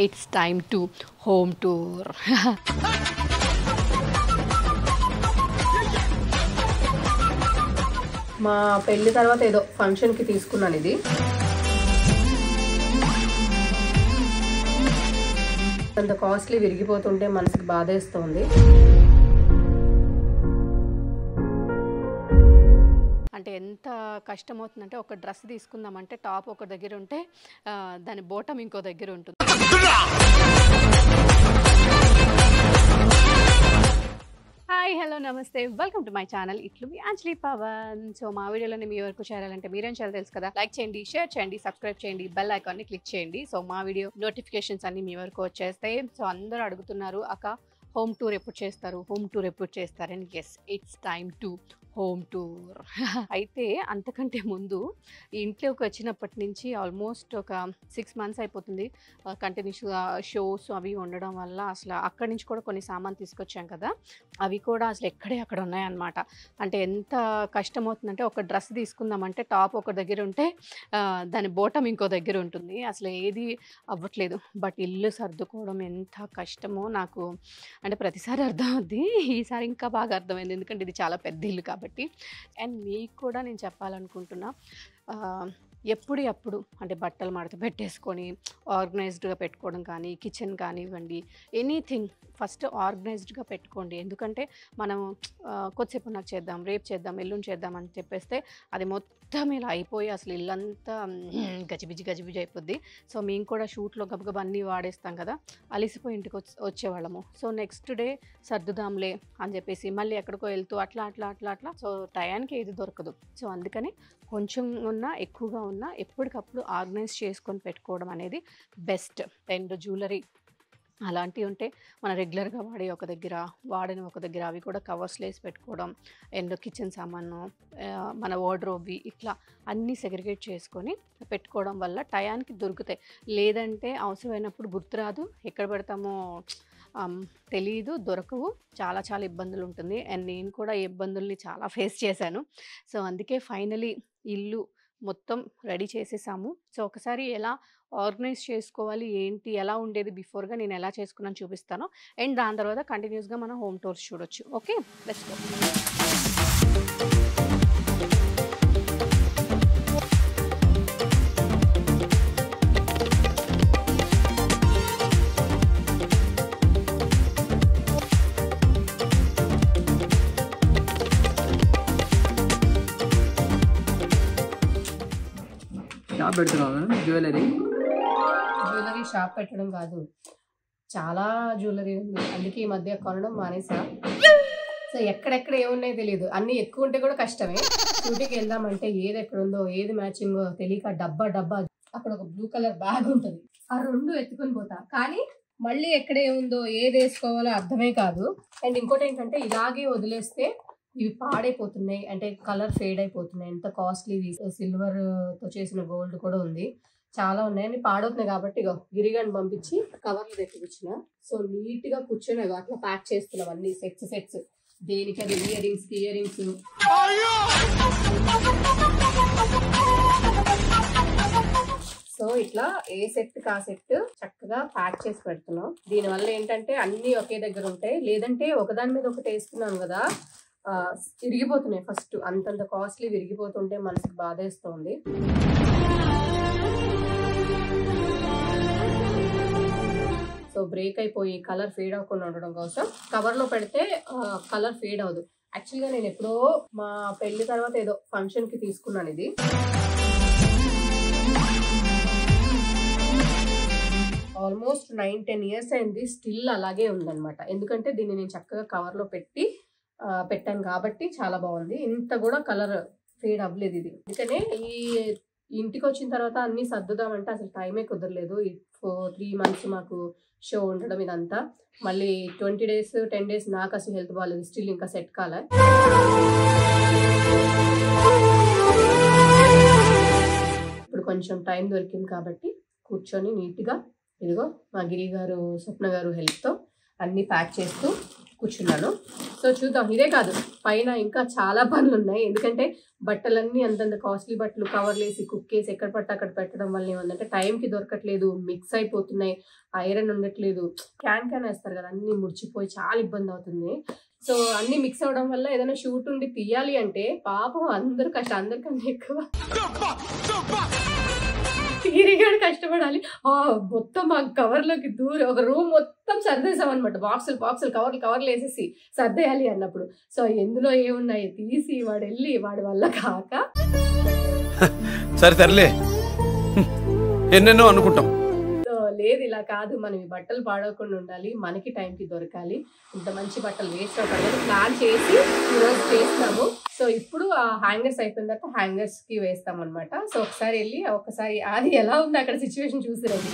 It's time to home tour. మా పెళ్లి తర్వాత ఏదో ఫంక్షన్ కి తీసుకున్నాను ఇది. అంత కాస్ట్లీ విరిగిపోతుంటే మనసుకి బాధేస్తుంది. అంటే ఎంత కష్టమవుతుందంటే ఒక డ్రెస్ తీసుకుందామంటే టాప్ ఒక దగ్గర ఉంటే దాని బోటం ఇంకో దగ్గర ఉంటుంది. హాయ్ హలో నమస్తే, వెల్కమ్ టు మై ఛానల్. ఇట్లు మీ అంజలి పవన్. సో మా వీడియోలోని మీ వరకు చేరాలంటే మీరేం చేయాలి తెలుసు కదా, లైక్ చేయండి, షేర్ చేయండి, సబ్స్క్రైబ్ చేయండి, బెల్ ఐకాన్ని క్లిక్ చేయండి. సో మా వీడియో నోటిఫికేషన్స్ అన్ని మీ వరకు వచ్చేస్తాయి. సో అందరూ అడుగుతున్నారు, అక్క హోమ్ టూర్ ఎప్పుడు చేస్తారని. Yes, it's time to home tour. అయితే అంతకంటే ముందు ఇంట్లోకి వచ్చినప్పటి నుంచి ఆల్మోస్ట్ ఒక 6 months అయిపోతుంది. కంటిన్యూస్గా షోస్ అవి ఉండడం వల్ల అసలు అక్కడి నుంచి కూడా కొన్ని సామాన్ తీసుకొచ్చాం కదా, అవి కూడా అసలు అక్కడ ఉన్నాయన్నమాట. అంటే ఎంత కష్టమవుతుందంటే ఒక డ్రెస్ తీసుకుందామంటే టాప్ ఒక దగ్గర ఉంటే దాని బోటం ఇంకో దగ్గర ఉంటుంది. అసలు ఏది అవ్వట్లేదు. బట్ ఇల్లు సర్దుకోవడం ఎంత కష్టమో నాకు అంటే ప్రతిసారి అర్థమవుద్ది. ఈసారి ఇంకా బాగా అర్థమైంది, ఎందుకంటే ఇది చాలా పెద్ద ఇల్లు కాబట్టి. అండ్ మీకు కూడా నేను చెప్పాలనుకుంటున్నా, ఎప్పుడు అంటే బట్టలు మడత పెట్టేసుకొని ఆర్గనైజ్డ్గా పెట్టుకోవడం కానీ, కిచెన్ కానివ్వండి, ఎనీథింగ్ ఫస్ట్ ఆర్గనైజ్డ్గా పెట్టుకోండి. ఎందుకంటే మనం కొద్దిసేపు నాకు చేద్దాం, రేపు చేద్దాం, ఎల్లుండి చేద్దాం అని చెప్పేస్తే అది మొత్తం ఇలా అయిపోయి అసలు ఇల్లంతా గజిబిజి అయిపోద్ది. సో మేము కూడా షూట్లో గబగబా అన్నీ వాడేస్తాం కదా, అలిసిపోయి ఇంటికి వచ్చేవాళ్ళము. సో నెక్స్ట్ డే సర్దుదాంలే అని చెప్పేసి మళ్ళీ ఎక్కడికో వెళ్తూ అట్లా సో టయానికి ఏది దొరకదు. సో అందుకని కొంచెం ఉన్నా ఎక్కువగా ఉన్నా ఎప్పటికప్పుడు ఆర్గనైజ్ చేసుకొని పెట్టుకోవడం అనేది బెస్ట్. అండ్ జ్యువెలరీ అలాంటివి ఉంటే మన రెగ్యులర్గా వాడని ఒక దగ్గర అవి కూడా కవర్స్లో వేసి పెట్టుకోవడం. అండ్ కిచెన్ సామాను, మన వార్డ్రోబ్వి ఇట్లా అన్నీ సెగ్రిగేట్ చేసుకొని పెట్టుకోవడం వల్ల టయానికి దొరుకుతాయి. లేదంటే అవసరమైనప్పుడు గుర్తురాదు, ఎక్కడ పెడతామో తెలీదు, దొరకవు, చాలా ఇబ్బందులు ఉంటుంది. అండ్ నేను కూడా ఈ ఇబ్బందుల్ని చాలా ఫేస్ చేశాను. సో అందుకే ఫైనలీ ఇల్లు మొత్తం రెడీ చేసేసాము. సో ఒకసారి ఎలా ఆర్గనైజ్ చేసుకోవాలి, ఏంటి, ఎలా ఉండేది బిఫోర్గా నేను ఎలా చేసుకున్నాను చూపిస్తాను. అండ్ దాని తర్వాత కంటిన్యూస్గా మనం హోమ్ టూర్స్ చూడొచ్చు. Okay, let's go. Jewellery shop పెట్టడం కాదు, చాలా జ్యువెలరీ ఉంది. అందుకే ఈ మధ్య కొనడం మానేసా. సో ఎక్కడెక్కడ ఏమున్నాయో తెలియదు, అన్నీ ఎక్కువ ఉంటే కూడా కష్టమే. షూటింగ్కి వెళ్దామంటే ఏది ఎక్కడ ఉందో, ఏది మ్యాచింగో తెలియక డబ్బా అక్కడ ఒక బ్లూ కలర్ బ్యాగ్ ఉంటుంది, ఆ 2 ఎత్తుకొని పోతా. కానీ మళ్ళీ ఎక్కడ ఏముందో, ఏది వేసుకోవాలో అర్థమే కాదు. అండ్ ఇంకోటి ఏంటంటే ఇలాగే వదిలేస్తే ఇవి పాడైపోతున్నాయి, అంటే కలర్ ఫేడ్ అయిపోతున్నాయి. ఎంత కాస్ట్లీ, సిల్వర్తో చేసిన గోల్డ్ కూడా ఉంది, చాలా ఉన్నాయని పాడవుతున్నాయి. కాబట్టి ఇగో గిరిగాని పంపించి కవర్లు తెప్పించిన. సో నీట్గా కూర్చొని అట్లా ప్యాక్ చేస్తున్నాం అన్ని సెట్స్. దేనికి అది ఇయర్ రింగ్స్. సో ఇట్లా ఏ సెట్ కా సెట్ చక్కగా ప్యాక్ చేసి పెడుతున్నాం. దీనివల్ల ఏంటంటే అన్ని ఒకే దగ్గర ఉంటాయి. లేదంటే ఒకదాని మీద ఒకటి వేస్తున్నాను కదా, విరిగిపోతున్నాయి. ఫస్ట్ అంతంత కాస్ట్లీ విరిగిపోతుంటే మనసుకు బాధేస్తుంది. సో బ్రేక్ అయిపోయి కలర్ ఫేడ్ అవ్వకుండా ఉండడం కోసం కవర్లో పెడితే కలర్ ఫేడ్ అవ్వదు. యాక్చువల్గా నేను ఎప్పుడో మా పెళ్లి తర్వాత ఏదో ఫంక్షన్కి తీసుకున్నాను ఇది. ఆల్మోస్ట్ 9-10 years అయింది, స్టిల్ అలాగే ఉందన్నమాట. ఎందుకంటే దీన్ని నేను చక్కగా కవర్లో పెట్టాను కాబట్టి చాలా బాగుంది. ఇంత కూడా కలర్ ఫేడ్ అవ్వలేదు ఇది. అందుకనే ఈ ఇంటికి వచ్చిన తర్వాత అన్ని సర్దుదామంటే అసలు టైమే కుదరలేదు. 3 months మాకు షో ఉండడం, ఇదంతా మళ్ళీ 20 days 10 days నాకు అసలు హెల్త్ బాగాలేదు, స్టిల్ ఇంకా సెట్ కాలే. ఇప్పుడు కొంచెం టైం దొరికింది కాబట్టి కూర్చొని నీట్గా ఇదిగో మా గిరి గారు, స్వప్న గారు హెల్ప్తో అన్నీ ప్యాక్ చేస్తూ కూర్చున్నాను. సో చూద్దాం. ఇదే కాదు, పైన ఇంకా చాలా పనులు ఉన్నాయి. ఎందుకంటే బట్టలన్నీ అంతంత కాస్ట్లీ బట్టలు కవర్లు వేసి కుక్ వేసి ఎక్కడ పడితే అక్కడ పెట్టడం వల్ల ఏమందంటే టైంకి దొరకట్లేదు, మిక్స్ అయిపోతున్నాయి, ఐరన్ ఉండట్లేదు, క్యాన్ వేస్తారు కదా, అన్ని ముడిచిపోయి చాలా ఇబ్బంది అవుతుంది. సో అన్ని మిక్స్ అవడం వల్ల ఏదైనా షూట్ ఉండి తీయాలి అంటే పాపం అందరూ అందరికన్నా ఎక్కువ గిరిగాడు కష్టపడాలి. మొత్తం ఆ కవర్లోకి దూరి ఒక రూమ్ మొత్తం సర్దేసాం అనమాట. బాక్సులు కవర్లు వేసేసి సర్దేయాలి అన్నప్పుడు సో ఎందులో ఏమున్నాయి తీసి వాడి వల్ల కాక సరే తరలే ఎన్నెన్నో అనుకుంటాం. సో లేదు, ఇలా కాదు, మనం ఈ బట్టలు పాడవకుండా ఉండాలి, మనకి టైంకి దొరకాలి, ఇంత మంచి బట్టలు వేస్ట్ అవుతాయి ప్లాన్ చేసి ఈరోజు చేస్తాము. సో ఇప్పుడు ఆ హ్యాంగర్స్ అయిపోయిన తర్వాత హ్యాంగర్స్ కి వేస్తాం అనమాట. సో ఒకసారి వెళ్ళి అది ఎలా ఉంది అక్కడ సిచ్యువేషన్ చూసి రండి.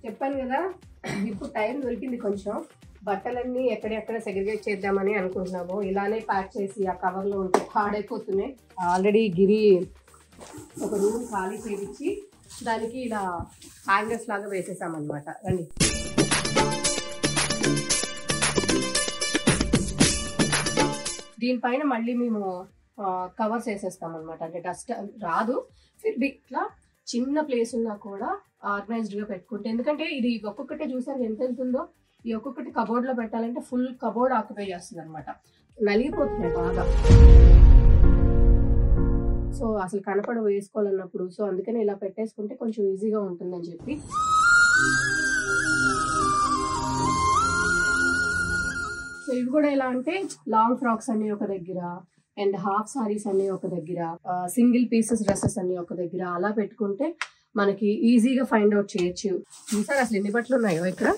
చెప్పాను కదా, ఇప్పుడు టైం దొరికింది కొంచెం. బట్టలన్నీ ఎక్కడెక్కడ సెగ్రిగేట్ చేద్దామని అనుకుంటున్నాము. ఇలానే ప్యాక్ చేసి ఆ కవర్లో ఉంటే పాడైపోతున్నాయి. ఆల్రెడీ గిరి ఒక రూమ్ ఖాళీ చేయించి దానికి ఇలా హ్యాంగర్స్ లాగా వేసేసామన్నమాట. రండి. దీనిపైన మళ్ళీ మేము కవర్స్ వేసేస్తాం అనమాట. అంటే డస్ట్ రాదు, ఇట్లా చిన్న ప్లేస్ ఉన్నా కూడా ఆర్గనైజ్డ్గా పెట్టుకుంటే, ఎందుకంటే ఇది ఒక్కొక్కటే చూసారు ఎంత ఉందో, ఈ ఒక్కొక్కటి కబోర్డ్లో పెట్టాలంటే ఫుల్ కబోర్డ్ ఆక్యుపై చేస్తుంది అనమాట, నలిగిపోతున్నాయి బాగా. సో అసలు కనపడ వేసుకోవాలన్నప్పుడు సో అందుకని ఇలా పెట్టేసుకుంటే కొంచెం ఈజీగా ఉంటుందని చెప్పి. సో ఇవి కూడా ఎలా అంటే లాంగ్ ఫ్రాక్స్ అన్ని ఒక దగ్గర, అండ్ హాఫ్ సారీస్ అన్ని ఒక దగ్గర, సింగిల్ పీసెస్ డ్రెస్సెస్ అన్ని ఒక దగ్గర, అలా పెట్టుకుంటే మనకి ఈజీగా ఫైండ్ అవుట్ చేయొచ్చు. చూసారు అసలు ఎన్ని బట్టలు ఉన్నాయో ఇక్కడ.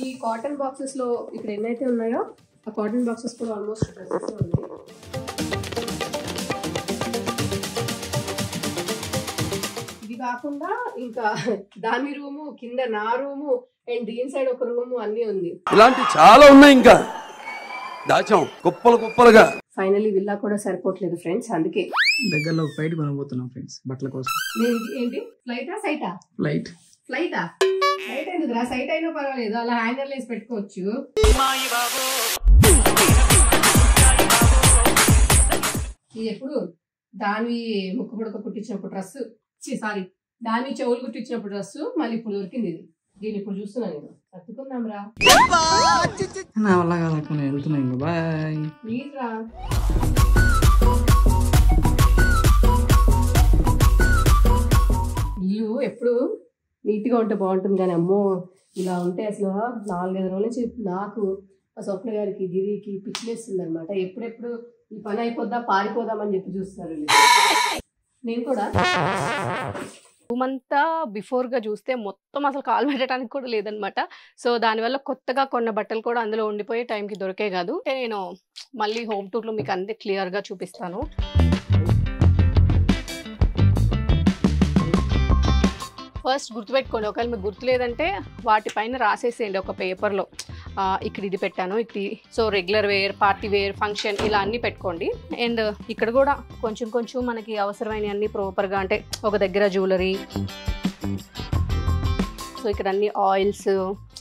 ఈ కాటన్ బాక్సెస్ లో ఇక్కడ ఎన్నైతే ఉన్నాయో ఆ కాటన్ బాక్సెస్ కూడా ఆల్మోస్ట్ డ్రెస్సెస్ ఉన్నాయి. ఇది కాకుండా ఇంకా దాని రూము, కింద నా రూము, అండ్ దీని సైడ్ ఒక రూము అన్ని ఉంది. ఇలాంటి చాలా ఉన్నాయి, ఇంకా దాచాం కుప్పలుగా. ఫైనల్లీ విల్లా కూడా సరిపోవట్లేదు ఫ్రెండ్స్, అందుకే దగ్గరలో ఒక ఫ్లైట్ కొనబోతున్నాం ఫ్రెండ్స్ బట్టల కోసం. ఏంటి ఫ్లైటా సైటా? ఫ్లైటా ఎందుకురా, సైట్ అయినా పర్వాలేదు, అలా హ్యాంగర్ వేసి పెట్టుకోవచ్చు. ఇది ఎప్పుడు దాని ముక్కు పుడక కుట్టించినప్పుడు డ్రెస్, సారీ దాని చెవులు కుట్టించినప్పుడు డ్రెస్ మళ్ళీ ఇప్పుడు దొరికింది. ఇది దీన్ని ఇప్పుడు చూస్తున్నా నేను. కట్టుకుందాం రా. నా వల్ల కాదు, నేను వెళ్తున్నాను. బాయ్. ప్లీజ్ రా. ఇల్లు ఎప్పుడు నీట్గా ఉంటే బాగుంటుంది కానీ అమ్మో ఇలా ఉంటే అసలు 4-5 రోజుల నుంచి నాకు ఆ స్వప్న గారికి గిరికి పిచ్చిలేస్తుంది అనమాట. ఎప్పుడెప్పుడు ఈ పని అయిపోద్దా పారిపోదామని చెప్పి చూస్తారు. నేను కూడా రూమ్ అంతా బిఫోర్గా చూస్తే మొత్తం అసలు కాలు పెట్టడానికి కూడా లేదనమాట. సో దానివల్ల కొత్తగా కొన్న బట్టలు కూడా అందులో ఉండిపోయి టైంకి దొరికే కాదు. నేను మళ్ళీ హోమ్ టూర్లో మీకు అంతే క్లియర్గా చూపిస్తాను. ఫస్ట్ గుర్తుపెట్టుకోండి, ఒకవేళ మీకు గుర్తు లేదంటే వాటిపైన రాసేసేయండి ఒక పేపర్లో, ఇక్కడ ఇది పెట్టాను, ఇది. So regular wear, party wear, function ఇలా అన్నీ పెట్టుకోండి. అండ్ ఇక్కడ కూడా కొంచెం కొంచెం మనకి అవసరమైన అన్ని ప్రాపర్గా, అంటే ఒక దగ్గర జ్యువెలరీ, సో ఇక్కడ అన్ని ఆయిల్స్,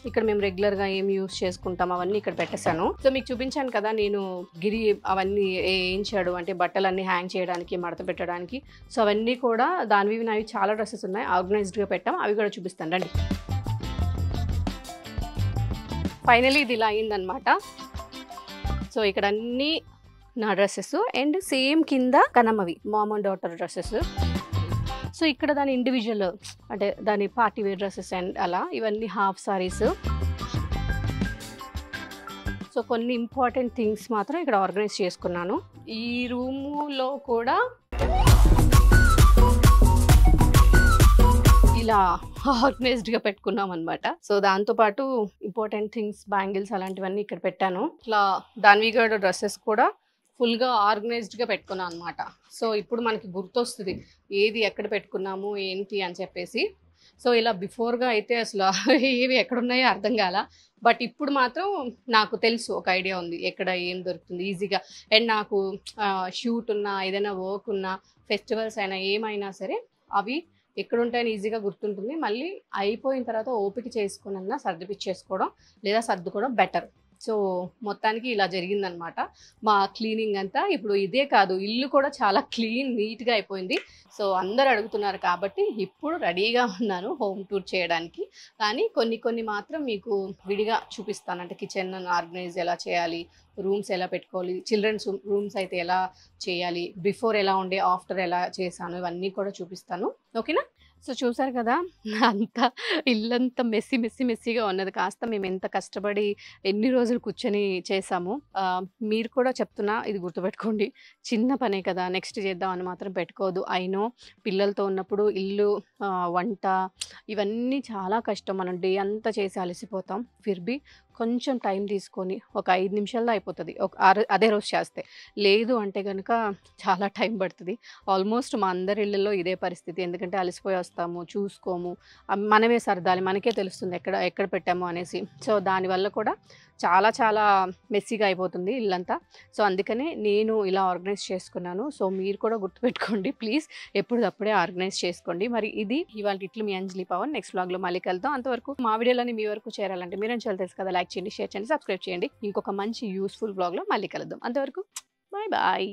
ఇక్కడ మేము రెగ్యులర్గా ఏం యూస్ చేసుకుంటాం అవన్నీ ఇక్కడ పెట్టేశాను. సో మీకు చూపించాను కదా నేను గిరి అవన్నీ వేయించాడు, అంటే బట్టలన్నీ హ్యాంగ్ చేయడానికి, మడత పెట్టడానికి. సో అవన్నీ కూడా దానివి నావి చాలా డ్రెస్సెస్ ఉన్నాయి, ఆర్గనైజ్డ్గా పెట్టాం, అవి కూడా చూపిస్తాను రండి. ఫైనలీ ఇది ఇలా అయిందనమాట. సో ఇక్కడ అన్నీ నా డ్రెస్సెస్ అండ్ సేమ్ కింద కనమ్మవి mom and daughter dresses. So ఇక్కడ దాని ఇండివిజువల్, అంటే దాని పార్టీ వేర్ డ్రెస్సెస్ అండ్ అలా ఇవన్నీ హాఫ్ సారీస్. సో కొన్ని ఇంపార్టెంట్ థింగ్స్ మాత్రం ఇక్కడ ఆర్గనైజ్ చేసుకున్నాను. ఈ రూములో కూడా ఇలా ఆర్గనైజ్డ్గా పెట్టుకున్నాం అనమాట. సో దాంతోపాటు ఇంపార్టెంట్ థింగ్స్, బ్యాంగిల్స్ అలాంటివన్నీ ఇక్కడ పెట్టాను. ఇట్లా దాన్విగడ్ డ్రెస్సెస్ కూడా ఫుల్గా ఆర్గనైజ్డ్గా పెట్టుకున్నాను అనమాట. సో ఇప్పుడు మనకి గుర్తొస్తుంది ఏది ఎక్కడ పెట్టుకున్నాము ఏంటి అని చెప్పేసి. సో ఇలా బిఫోర్గా అయితే అసలు ఏవి ఎక్కడున్నాయో అర్థం కాల. బట్ ఇప్పుడు మాత్రం నాకు తెలుసు, ఒక ఐడియా ఉంది ఎక్కడ ఏం దొరుకుతుంది ఈజీగా. అండ్ నాకు షూట్ ఉన్నా, ఏదైనా వర్క్ ఉన్నా, ఫెస్టివల్స్ అయినా ఏమైనా సరే అవి ఎక్కడుంటాయని ఈజీగా గుర్తుంటుంది. మళ్ళీ అయిపోయిన తర్వాత ఓపిక చేసుకున్నా సర్దిపిచ్చేసుకోవడం లేదా సర్దుకోవడం బెటర్. సో మొత్తానికి ఇలా జరిగిందనమాట మా క్లీనింగ్ అంతా. ఇప్పుడు ఇదే కాదు, ఇల్లు కూడా చాలా క్లీన్ నీట్గా అయిపోయింది. సో అందరు అడుగుతున్నారు కాబట్టి ఇప్పుడు రెడీగా ఉన్నాను హోమ్ టూర్ చేయడానికి. కానీ కొన్ని మాత్రం మీకు విడిగా చూపిస్తాను. అంటే కిచెన్ ఆర్గనైజ్ ఎలా చేయాలి, రూమ్స్ ఎలా పెట్టుకోవాలి, చిల్డ్రన్స్ రూమ్స్ అయితే ఎలా చేయాలి, బిఫోర్ ఎలా ఉండే ఆఫ్టర్ ఎలా చేశాను, ఇవన్నీ కూడా చూపిస్తాను. ఓకేనా? సో చూసారు కదా, అంతా ఇల్లంతా మెస్సీగా ఉన్నది. కాస్త మేము ఎంత కష్టపడి ఎన్ని రోజులు కూర్చొని చేసాము. మీరు కూడా చెప్తున్నా, ఇది గుర్తుపెట్టుకోండి, చిన్న పనే కదా నెక్స్ట్ చేద్దామని మాత్రం పెట్టుకోవద్దు. అయినో పిల్లలతో ఉన్నప్పుడు ఇల్లు, వంట ఇవన్నీ చాలా కష్టం. మనం డే అంతా చేసి అలసిపోతాం. ఫిర్బీ కొంచెం టైం తీసుకొని ఒక 5 నిమిషాల్లో అయిపోతుంది అదే రోజు చేస్తే. లేదు అంటే కనుక చాలా టైం పడుతుంది. ఆల్మోస్ట్ మా అందరి ఇళ్ళల్లో ఇదే పరిస్థితి. ఎందుకంటే అలసిపోయి వస్తాము, చూసుకోము, మనమే సర్దాలి, మనకే తెలుస్తుంది ఎక్కడ పెట్టాము అనేసి. సో దానివల్ల కూడా చాలా మెస్సీగా అయిపోతుంది ఇల్లంతా. సో అందుకనే నేను ఇలా ఆర్గనైజ్ చేసుకున్నాను. సో మీరు కూడా గుర్తుపెట్టుకోండి ప్లీజ్, ఎప్పటికప్పుడే ఆర్గనైజ్ చేసుకోండి. మరి ఇది ఇవాళ ఇట్లు మీ అంజలి పవన్. నెక్స్ట్ వ్లాగ్లో మళ్ళీ కలుద్దాం. అంతవరకు మా వీడియోలని మీ వరకు చేరాలంటే మీరేం చేయాలి తెలుసు కదా, లైక్ చేయండి, షేర్ చేయండి, సబ్స్క్రైబ్ చేయండి. ఇంకొక మంచి యూస్ఫుల్ వ్లాగ్లో మళ్ళీ కలుద్దాం. అంతవరకు బాయ్.